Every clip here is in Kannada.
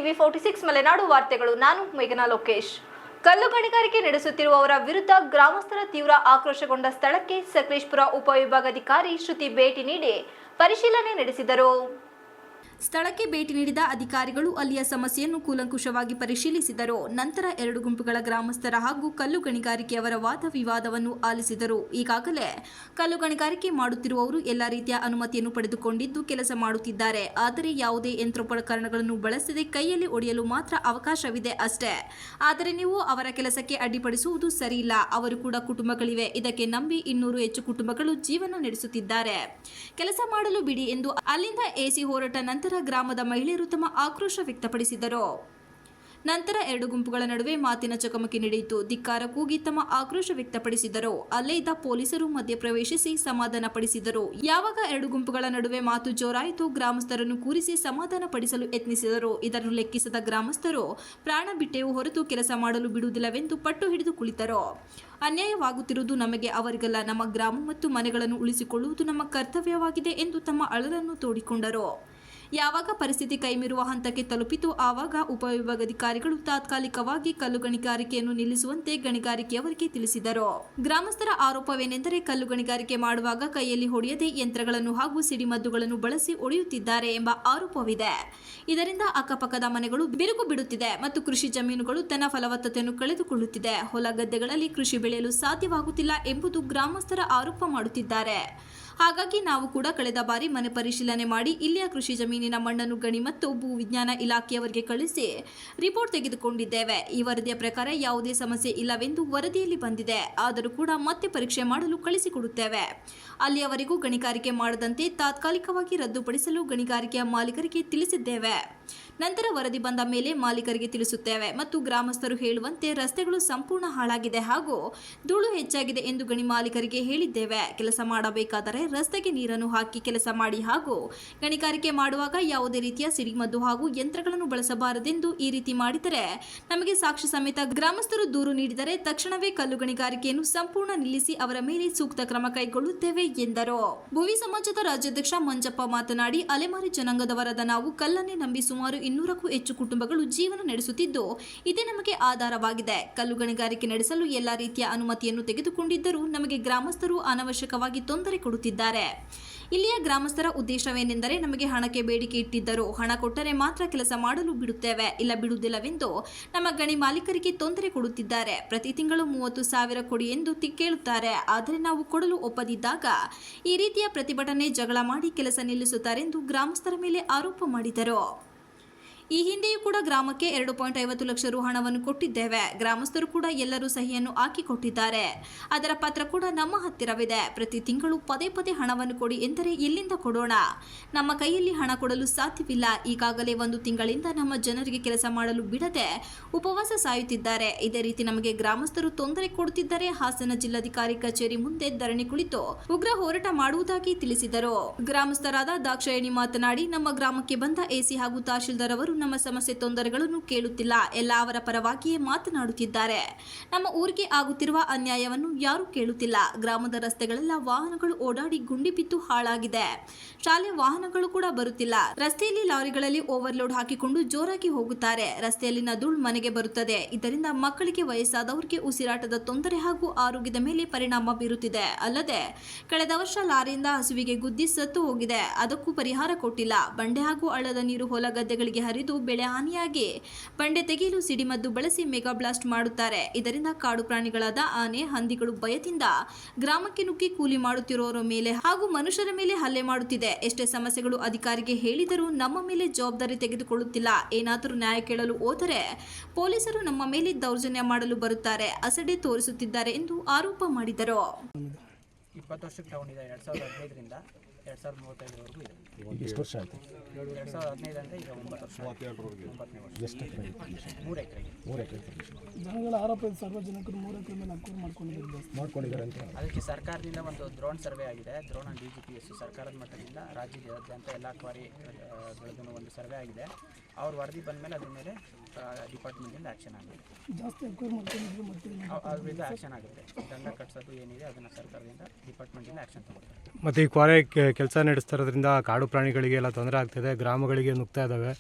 ಟಿವಿ 46 ಮಲೆನಾಡು ವಾರ್ತೆಗಳು. ನಾನು ಮೇಘನಾ ಲೋಕೇಶ್. ಕಲ್ಲು ಗಣಿಗಾರಿಕೆ ನಡೆಸುತ್ತಿರುವವರ ವಿರುದ್ಧ ಗ್ರಾಮಸ್ಥರ ತೀವ್ರ ಆಕ್ರೋಶಗೊಂಡ ಸ್ಥಳಕ್ಕೆ ಸಕಲೇಶಪುರ ಉಪವಿಭಾಗಾಧಿಕಾರಿ ಶ್ರುತಿ ಭೇಟಿ ನೀಡಿ ಪರಿಶೀಲನೆ ನಡೆಸಿದರು. ಸ್ಥಳಕ್ಕೆ ಭೇಟಿ ನೀಡಿದ ಅಧಿಕಾರಿಗಳು ಅಲ್ಲಿಯ ಸಮಸ್ಯೆಯನ್ನು ಕೂಲಂಕುಷವಾಗಿ ಪರಿಶೀಲಿಸಿದರು. ನಂತರ ಎರಡು ಗುಂಪುಗಳ ಗ್ರಾಮಸ್ಥರ ಹಾಗೂ ಕಲ್ಲು ಗಣಿಗಾರಿಕೆಯವರ ವಾದ ವಿವಾದವನ್ನು ಆಲಿಸಿದರು. ಈಗಾಗಲೇ ಕಲ್ಲು ಗಣಿಗಾರಿಕೆ ಮಾಡುತ್ತಿರುವವರು ಎಲ್ಲ ರೀತಿಯ ಅನುಮತಿಯನ್ನು ಪಡೆದುಕೊಂಡಿದ್ದು ಕೆಲಸ ಮಾಡುತ್ತಿದ್ದಾರೆ. ಆದರೆ ಯಾವುದೇ ಯಂತ್ರೋಪಕರಣಗಳನ್ನು ಬಳಸದೆ ಕೈಯಲ್ಲಿ ಒಡೆಯಲು ಮಾತ್ರ ಅವಕಾಶವಿದೆ ಅಷ್ಟೇ. ಆದರೆ ನೀವು ಅವರ ಕೆಲಸಕ್ಕೆ ಅಡ್ಡಿಪಡಿಸುವುದು ಸರಿಯಿಲ್ಲ. ಅವರು ಕೂಡ ಕುಟುಂಬಗಳಿವೆ. ಇದಕ್ಕೆ ನಂಬಿ 200 ಹೆಚ್ಚು ಕುಟುಂಬಗಳು ಜೀವನ ನಡೆಸುತ್ತಿದ್ದಾರೆ. ಕೆಲಸ ಮಾಡಲು ಬಿಡಿ ಎಂದು ಅಲ್ಲಿಂದ ಎಸಿ ಹೋರಾಟ ನಂತರ ಗ್ರಾಮದ ಮಹಿಳೆಯರು ತಮ್ಮ ಆಕ್ರೋಶ ವ್ಯಕ್ತಪಡಿಸಿದರು. ನಂತರ ಎರಡು ಗುಂಪುಗಳ ನಡುವೆ ಮಾತಿನ ಚಕಮಕಿ ನಡೆಯಿತು. ಧಿಕ್ಕಾರ ಕೂಗಿ ತಮ್ಮ ಆಕ್ರೋಶ ವ್ಯಕ್ತಪಡಿಸಿದರು. ಅಲ್ಲೇ ಇದ್ದ ಪೊಲೀಸರು ಮಧ್ಯಪ್ರವೇಶಿಸಿ ಸಮಾಧಾನ ಪಡಿಸಿದರು. ಯಾವಾಗ ಎರಡು ಗುಂಪುಗಳ ನಡುವೆ ಮಾತು ಜೋರಾಯಿತು, ಗ್ರಾಮಸ್ಥರನ್ನು ಕೂರಿಸಿ ಸಮಾಧಾನ ಪಡಿಸಲು ಯತ್ನಿಸಿದರು. ಇದನ್ನು ಲೆಕ್ಕಿಸದ ಗ್ರಾಮಸ್ಥರು ಪ್ರಾಣ ಬಿಟ್ಟೆವು ಹೊರತು ಕೆಲಸ ಮಾಡಲು ಬಿಡುವುದಿಲ್ಲವೆಂದು ಪಟ್ಟು ಹಿಡಿದು ಕುಳಿತರು. ಅನ್ಯಾಯವಾಗುತ್ತಿರುವುದು ನಮಗೆ, ಅವರಿಗಲ್ಲ. ನಮ್ಮ ಗ್ರಾಮ ಮತ್ತು ಮನೆಗಳನ್ನು ಉಳಿಸಿಕೊಳ್ಳುವುದು ನಮ್ಮ ಕರ್ತವ್ಯವಾಗಿದೆ ಎಂದು ತಮ್ಮ ಅಳಲನ್ನು ತೋಡಿಕೊಂಡರು. ಯಾವಾಗ ಪರಿಸ್ಥಿತಿ ಕೈಮೀರುವ ಹಂತಕ್ಕೆ ತಲುಪಿತು, ಆವಾಗ ಉಪವಿಭಾಗಾಧಿಕಾರಿಗಳು ತಾತ್ಕಾಲಿಕವಾಗಿ ಕಲ್ಲು ಗಣಿಗಾರಿಕೆಯನ್ನು ನಿಲ್ಲಿಸುವಂತೆ ಗಣಿಗಾರಿಕೆಯವರಿಗೆ ತಿಳಿಸಿದರು. ಗ್ರಾಮಸ್ಥರ ಆರೋಪವೇನೆಂದರೆ, ಕಲ್ಲು ಗಣಿಗಾರಿಕೆ ಮಾಡುವಾಗ ಕೈಯಲ್ಲಿ ಹೊಡೆಯದೆ ಯಂತ್ರಗಳನ್ನು ಹಾಗೂ ಸಿಡಿಮದ್ದುಗಳನ್ನು ಬಳಸಿ ಒಡೆಯುತ್ತಿದ್ದಾರೆ ಎಂಬ ಆರೋಪವಿದೆ. ಇದರಿಂದ ಅಕ್ಕಪಕ್ಕದ ಮನೆಗಳು ಬಿರುಕು ಬಿಡುತ್ತಿದೆ ಮತ್ತು ಕೃಷಿ ಜಮೀನುಗಳು ತನ್ನ ಫಲವತ್ತತೆಯನ್ನು ಕಳೆದುಕೊಳ್ಳುತ್ತಿದೆ. ಹೊಲ ಗದ್ದೆಗಳಲ್ಲಿ ಕೃಷಿ ಬೆಳೆಯಲು ಸಾಧ್ಯವಾಗುತ್ತಿಲ್ಲ ಎಂಬುದು ಗ್ರಾಮಸ್ಥರ ಆರೋಪ ಮಾಡುತ್ತಿದ್ದಾರೆ. ಹಾಗಾಗಿ ನಾವು ಕೂಡ ಕಳೆದ ಬಾರಿ ಮನೆ ಪರಿಶೀಲನೆ ಮಾಡಿ ಇಲ್ಲಿಯ ಕೃಷಿ ಜಮೀನಿನ ಮಣ್ಣನ್ನು ಗಣಿ ಮತ್ತು ಭೂ ವಿಜ್ಞಾನ ಇಲಾಖೆಯವರಿಗೆ ಕಳಿಸಿ ರಿಪೋರ್ಟ್ ತೆಗೆದುಕೊಂಡಿದ್ದೇವೆ. ಈ ವರದಿಯ ಪ್ರಕಾರ ಯಾವುದೇ ಸಮಸ್ಯೆ ಇಲ್ಲವೆಂದು ವರದಿಯಲ್ಲಿ ಬಂದಿದೆ. ಆದರೂ ಕೂಡ ಮತ್ತೆ ಪರೀಕ್ಷೆ ಮಾಡಲು ಕಳಿಸಿಕೊಡುತ್ತೇವೆ. ಅಲ್ಲಿಯವರೆಗೂ ಗಣಿಗಾರಿಕೆ ಮಾಡದಂತೆ ತಾತ್ಕಾಲಿಕವಾಗಿ ರದ್ದುಪಡಿಸಲು ಗಣಿಗಾರಿಕೆಯ ಮಾಲೀಕರಿಗೆ ತಿಳಿಸಿದ್ದೇವೆ. ನಂತರ ವರದಿ ಬಂದ ಮೇಲೆ ಮಾಲೀಕರಿಗೆ ತಿಳಿಸುತ್ತೇವೆ ಮತ್ತು ಗ್ರಾಮಸ್ಥರು ಹೇಳುವಂತೆ ರಸ್ತೆಗಳು ಸಂಪೂರ್ಣ ಹಾಳಾಗಿದೆ ಹಾಗೂ ಧೂಳು ಹೆಚ್ಚಾಗಿದೆ ಎಂದು ಗಣಿ ಮಾಲೀಕರಿಗೆ ಹೇಳಿದ್ದೇವೆ. ಕೆಲಸ ಮಾಡಬೇಕಾದರೆ ರಸ್ತೆಗೆ ನೀರನ್ನು ಹಾಕಿ ಕೆಲಸ ಮಾಡಿ ಹಾಗೂ ಗಣಿಗಾರಿಕೆ ಮಾಡುವಾಗ ಯಾವುದೇ ರೀತಿಯ ಸಿಡಿಮದ್ದು ಹಾಗೂ ಯಂತ್ರಗಳನ್ನು ಬಳಸಬಾರದೆಂದು ಈ ರೀತಿ ಮಾಡಿದರೆ ನಮಗೆ ಸಾಕ್ಷಿ ಸಮೇತ ಗ್ರಾಮಸ್ಥರು ದೂರು ನೀಡಿದರೆ ತಕ್ಷಣವೇ ಕಲ್ಲು ಗಣಿಗಾರಿಕೆಯನ್ನು ಸಂಪೂರ್ಣ ನಿಲ್ಲಿಸಿ ಅವರ ಮೇಲೆ ಸೂಕ್ತ ಕ್ರಮ ಕೈಗೊಳ್ಳುತ್ತೇವೆ ಎಂದರು. ಭುವಿ ಸಮಾಜದ ರಾಜ್ಯಾಧ್ಯಕ್ಷ ಮಂಜಪ್ಪ ಮಾತನಾಡಿ, ಅಲೆಮಾರಿ ಜನಾಂಗದವರಾದ ನಾವು ಕಲ್ಲನ್ನೇ ನಂಬಿ ಸುಮಾರು 200ಕ್ಕೂ ಹೆಚ್ಚು ಕುಟುಂಬಗಳು ಜೀವನ ನಡೆಸುತ್ತಿದ್ದು ಇದೇ ನಮಗೆ ಆಧಾರವಾಗಿದೆ. ಕಲ್ಲು ಗಣಿಗಾರಿಕೆ ನಡೆಸಲು ಎಲ್ಲಾ ರೀತಿಯ ಅನುಮತಿಯನ್ನು ತೆಗೆದುಕೊಂಡಿದ್ದರೂ ನಮಗೆ ಗ್ರಾಮಸ್ಥರು ಅನವಶ್ಯಕವಾಗಿ ತೊಂದರೆ ಕೊಡುತ್ತಿದ್ದಾರೆ. ಇಲ್ಲಿಯ ಗ್ರಾಮಸ್ಥರ ಉದ್ದೇಶವೇನೆಂದರೆ, ನಮಗೆ ಹಣಕ್ಕೆ ಬೇಡಿಕೆ ಇಟ್ಟಿದ್ದರು. ಹಣ ಕೊಟ್ಟರೆ ಮಾತ್ರ ಕೆಲಸ ಮಾಡಲು ಬಿಡುತ್ತೇವೆ, ಇಲ್ಲ ಬಿಡುವುದಿಲ್ಲವೆಂದು ನಮ್ಮ ಗಣಿ ಮಾಲೀಕರಿಗೆ ತೊಂದರೆ ಕೊಡುತ್ತಿದ್ದಾರೆ. ಪ್ರತಿ ತಿಂಗಳು 30,000 ಕೊಡಿ ಎಂದು ಕೇಳುತ್ತಾರೆ. ಆದರೆ ನಾವು ಕೊಡಲು ಒಪ್ಪದಿದ್ದಾಗ ಈ ರೀತಿಯ ಪ್ರತಿಭಟನೆ, ಜಗಳ ಮಾಡಿ ಕೆಲಸ ನಿಲ್ಲಿಸುತ್ತಾರೆಂದು ಗ್ರಾಮಸ್ಥರ ಮೇಲೆ ಆರೋಪ ಮಾಡಿದರು. ಈ ಹಿಂದೆಯೂ ಕೂಡ ಗ್ರಾಮಕ್ಕೆ 2.50 ಲಕ್ಷ ರು ಹಣವನ್ನು ಕೊಟ್ಟಿದ್ದೇವೆ. ಗ್ರಾಮಸ್ಥರು ಕೂಡ ಎಲ್ಲರೂ ಸಹಿಯನ್ನು ಹಾಕಿಕೊಟ್ಟಿದ್ದಾರೆ. ಅದರ ಪತ್ರ ಕೂಡ ನಮ್ಮ ಹತ್ತಿರವಿದೆ. ಪ್ರತಿ ತಿಂಗಳು ಪದೇ ಪದೇ ಹಣವನ್ನು ಕೊಡಿ ಎಂದರೆ ಎಲ್ಲಿಂದ ಕೊಡೋಣ? ನಮ್ಮ ಕೈಯಲ್ಲಿ ಹಣ ಕೊಡಲು ಸಾಧ್ಯವಿಲ್ಲ. ಈಗಾಗಲೇ 1 ತಿಂಗಳಿಂದ ನಮ್ಮ ಜನರಿಗೆ ಕೆಲಸ ಮಾಡಲು ಬಿಡದೆ ಉಪವಾಸ ಸಾಯುತ್ತಿದ್ದಾರೆ. ಇದೇ ರೀತಿ ನಮಗೆ ಗ್ರಾಮಸ್ಥರು ತೊಂದರೆ ಕೊಡುತ್ತಿದ್ದರೆ ಹಾಸನ ಜಿಲ್ಲಾಧಿಕಾರಿ ಕಚೇರಿ ಮುಂದೆ ಧರಣಿ ಕುಳಿತು ಉಗ್ರ ಹೋರಾಟ ಮಾಡುವುದಾಗಿ ತಿಳಿಸಿದರು. ಗ್ರಾಮಸ್ಥರಾದ ದಾಕ್ಷಾಯಣಿ ಮಾತನಾಡಿ, ನಮ್ಮ ಗ್ರಾಮಕ್ಕೆ ಬಂದ ಎಸಿ ಹಾಗೂ ತಹಶೀಲ್ದಾರ್ ಅವರು ನಮ್ಮ ಸಮಸ್ಯೆ ತೊಂದರೆಗಳನ್ನು ಕೇಳುತ್ತಿಲ್ಲ. ಎಲ್ಲ ಅವರ ಪರವಾಗಿಯೇ ಮಾತನಾಡುತ್ತಿದ್ದಾರೆ. ನಮ್ಮ ಊರಿಗೆ ಆಗುತ್ತಿರುವ ಅನ್ಯಾಯವನ್ನು ಯಾರೂ ಕೇಳುತ್ತಿಲ್ಲ. ಗ್ರಾಮದ ರಸ್ತೆಗಳೆಲ್ಲ ವಾಹನಗಳು ಓಡಾಡಿ ಗುಂಡಿ ಬಿದ್ದು ಹಾಳಾಗಿದೆ. ಶಾಲೆ ವಾಹನಗಳು ಕೂಡ ಬರುತ್ತಿಲ್ಲ. ರಸ್ತೆಯಲ್ಲಿ ಲಾರಿಗಳಲ್ಲಿ ಓವರ್ಲೋಡ್ ಹಾಕಿಕೊಂಡು ಜೋರಾಗಿ ಹೋಗುತ್ತಾರೆ. ರಸ್ತೆಯಲ್ಲಿನ ಧೂಳು ಮನೆಗೆ ಬರುತ್ತದೆ. ಇದರಿಂದ ಮಕ್ಕಳಿಗೆ, ವಯಸ್ಸಾದವರಿಗೆ ಉಸಿರಾಟದ ತೊಂದರೆ ಹಾಗೂ ಆರೋಗ್ಯದ ಮೇಲೆ ಪರಿಣಾಮ ಬೀರುತ್ತಿದೆ. ಅಲ್ಲದೆ ಕಳೆದ ವರ್ಷ ಲಾರಿಯಿಂದ ಹಸುವಿಗೆ ಗುದ್ದಿ ಸತ್ತು ಹೋಗಿದೆ. ಅದಕ್ಕೂ ಪರಿಹಾರ ಕೊಟ್ಟಿಲ್ಲ. ಬಂಡೆ ಹಾಗೂ ಹಳ್ಳದ ನೀರು ಹೊಲ ಗದ್ದೆಗಳಿಗೆ ಹರಿದು ಬೆಳೆ ಹಾನಿಯಾಗಿ ಬಂಡೆ ತೆಗೆಯಲು ಸಿಡಿಮದ್ದು ಬಳಸಿ ಮೆಗಾ ಬ್ಲಾಸ್ಟ್ ಮಾಡುತ್ತಾರೆ. ಇದರಿಂದ ಕಾಡು ಪ್ರಾಣಿಗಳಾದ ಆನೆ, ಹಂದಿಗಳು ಭಯದಿಂದ ಗ್ರಾಮಕ್ಕೆ ನುಗ್ಗಿ ಕೂಲಿ ಮಾಡುತ್ತಿರುವವರ ಮೇಲೆ ಹಾಗೂ ಮನುಷ್ಯರ ಮೇಲೆ ಹಲ್ಲೆ ಮಾಡುತ್ತಿದೆ. ಎಷ್ಟೇ ಸಮಸ್ಯೆಗಳು ಅಧಿಕಾರಿಗೆ ಹೇಳಿದರೂ ನಮ್ಮ ಮೇಲೆ ಜವಾಬ್ದಾರಿ ತೆಗೆದುಕೊಳ್ಳುತ್ತಿಲ್ಲ. ಏನಾದರೂ ನ್ಯಾಯ ಕೇಳಲು ಹೋದರೆ ಪೊಲೀಸರು ನಮ್ಮ ಮೇಲೆ ದೌರ್ಜನ್ಯ ಮಾಡಲು ಬರುತ್ತಾರೆ, ಅಸಡ್ಡೆ ತೋರಿಸುತ್ತಿದ್ದಾರೆ ಎಂದು ಆರೋಪ ಮಾಡಿದರು. 20 ವರ್ಷಕ್ಕೆ ತಗೊಂಡಿದೆ. 2015ರಿಂದ 2035ವರೆಗೂ ಇದೆ. ಎಷ್ಟು ವರ್ಷ ಆಯಿತು? 2015 ಅಂದರೆ ಈಗ 9 ವರ್ಷ. 9ನೇ ವರ್ಷ. ಎಷ್ಟು ಎಕರೆ? 3 ಎಕರೆಗೆ. 3 ಎಕರೆ. ಜನಗಳ ಆರೋಪ ಇದೆ, ಸಾರ್ವಜನಿಕರು 3 ಎಕರೆ ಮೇಲೆ ಅಕ್ವೈರ್ ಮಾಡ್ಕೊಂಡಿದ್ದಾರೆ ಅಂತ. ಅದಕ್ಕೆ ಸರ್ಕಾರದಿಂದ ಒಂದು ಡ್ರೋನ್ ಸರ್ವೆ ಆಗಿದೆ. ಡ್ರೋನ್ DGPS ಸರ್ಕಾರದ ಮಟ್ಟದಿಂದ ರಾಜ್ಯದಾದ್ಯಂತ ಎಲ್ಲ ಕ್ವಾರಿಗಳದ್ದು ಒಂದು ಸರ್ವೆ ಆಗಿದೆ. ಅವ್ರ ವರದಿ ಬಂದ ಮೇಲೆ ಅದ್ರ ಮೇಲೆ ಡಿಪಾರ್ಟ್ಮೆಂಟಿಂದ ಆ್ಯಕ್ಷನ್ ಆಗುತ್ತೆ. ಜಾಸ್ತಿ ಅಕ್ವೈರ್ ಮಾಡ್ಕೊಂಡಿದ್ರು ಮತ್ತೆ ಅದರಿಂದ ಆ್ಯಕ್ಷನ್ ಆಗುತ್ತೆ. ದಂಡ ಕಟ್ಸೋದು ಏನಿದೆ ಅದನ್ನು ಸರ್ಕಾರದಿಂದ ಡಿಪಾರ್ಟ್ಮೆಂಟಿಂದ ಆ್ಯಕ್ಷನ್ ತಗೊಳ್ತಾರೆ. ಮತ್ತು ಈ ಕ್ವಾರೆ ಕೆಲಸ ನಡೆಸ್ತಾ ಇರೋದ್ರಿಂದ ಕಾಡು ಪ್ರಾಣಿಗಳಿಗೆ ಎಲ್ಲ ತೊಂದರೆ ಆಗ್ತಿದೆ, ಗ್ರಾಮಗಳಿಗೆ ನುಗ್ತಾ ಇದ್ದಾವೆ.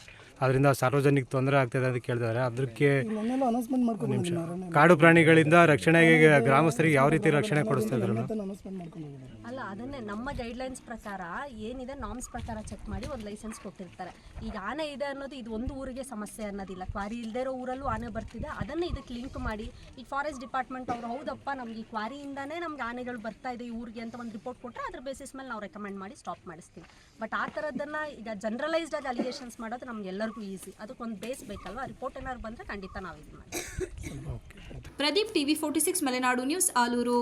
ಅದರಿಂದ ಸಾರ್ವಜನಿಕ ತೊಂದರೆ ಆಗ್ತದೆ ಅಂತ ಕೇಳಿದ್ದಾರೆ. ಅದಕ್ಕೆ ಮೊನ್ನೆಲ್ಲ ಅನೌನ್ಸ್ಮೆಂಟ್ ಮಾಡ್ಕೊಂಡು ಹೋಗಿದ್ದಾರೆ. ಕಾಡು ಪ್ರಾಣಿಗಳಿಂದ ರಕ್ಷಣೆಗೆ ಗ್ರಾಮಸ್ಥರಿಗೆ ಯಾವ ರೀತಿ ರಕ್ಷಣೆ ಕೊಡಿಸ್ತಾ ಇದ್ರು? ಅನೌನ್ಸ್ಮೆಂಟ್ ಮಾಡ್ಕೊಂಡು ಹೋಗಿದ್ದಾರೆ. ಅಲ್ಲ, ಅದನ್ನೇ ನಮ್ಮ ಗೈಡ್ಲೈನ್ಸ್ ಪ್ರಕಾರ ಏನಿದೆ ನಾಮ್ಸ್ ಪ್ರಕಾರ ಚೆಕ್ ಮಾಡಿ ಒಂದು ಲೈಸೆನ್ಸ್ ಕೊಟ್ಟಿರ್ತಾರೆ. ಈಗ ಆನೆ ಇದೆ ಅನ್ನೋದು ಇದು ಒಂದು ಊರಿಗೆ ಸಮಸ್ಯೆ ಅನ್ನೋದಿಲ್ಲ, ಕ್ವಾರಿ ಇಲ್ಲದೇ ಇರೋ ಊರಲ್ಲೂ ಆನೆ ಬರ್ತಿದೆ, ಅದನ್ನೇ ಇದಕ್ಕೆ ಲಿಂಕ್ ಮಾಡಿ ಈ ಫಾರೆಸ್ಟ್ ಡಿಪಾರ್ಟ್ಮೆಂಟ್ ಅವರು ಹೌದಪ್ಪ ನಮ್ಗೆ ಈ ಕ್ವಾರಿಯಿಂದಾನೇ ನಮ್ಗೆ ಆನೆಗಳು ಬರ್ತಾ ಇದೆ ಈ ಊರಿಗೆ ಅಂತ ಒಂದು ರಿಪೋರ್ಟ್ ಕೊಟ್ಟರೆ ಅದ್ರ ಬೇಸಿಸ್ ಮೇಲೆ ನಾವು ರೆಕಮೆಂಡ್ ಮಾಡಿ ಸ್ಟಾಪ್ ಮಾಡಿಸ್ತೀವಿ. ಬಟ್ ಆ ಥರದ್ದನ್ನು ಈಗ ಜನರಲೈಸ್ಡ್ ಆಗಿ ಅಲಿಗೇಷನ್ಸ್ ಮಾಡೋದು ನಮ್ಗೆಲ್ಲರಿಗೂ ಈಸಿ. ಅದಕ್ಕೊಂದು ಬೇಸ್ ಬೇಕಲ್ವಾ, ರಿಪೋರ್ಟ್ ಏನಾದ್ರು ಬಂದರೆ ಖಂಡಿತ ನಾವು ಇದು ಮಾಡಿ. Pradeep, TV 46 Malenadu news, Aluru.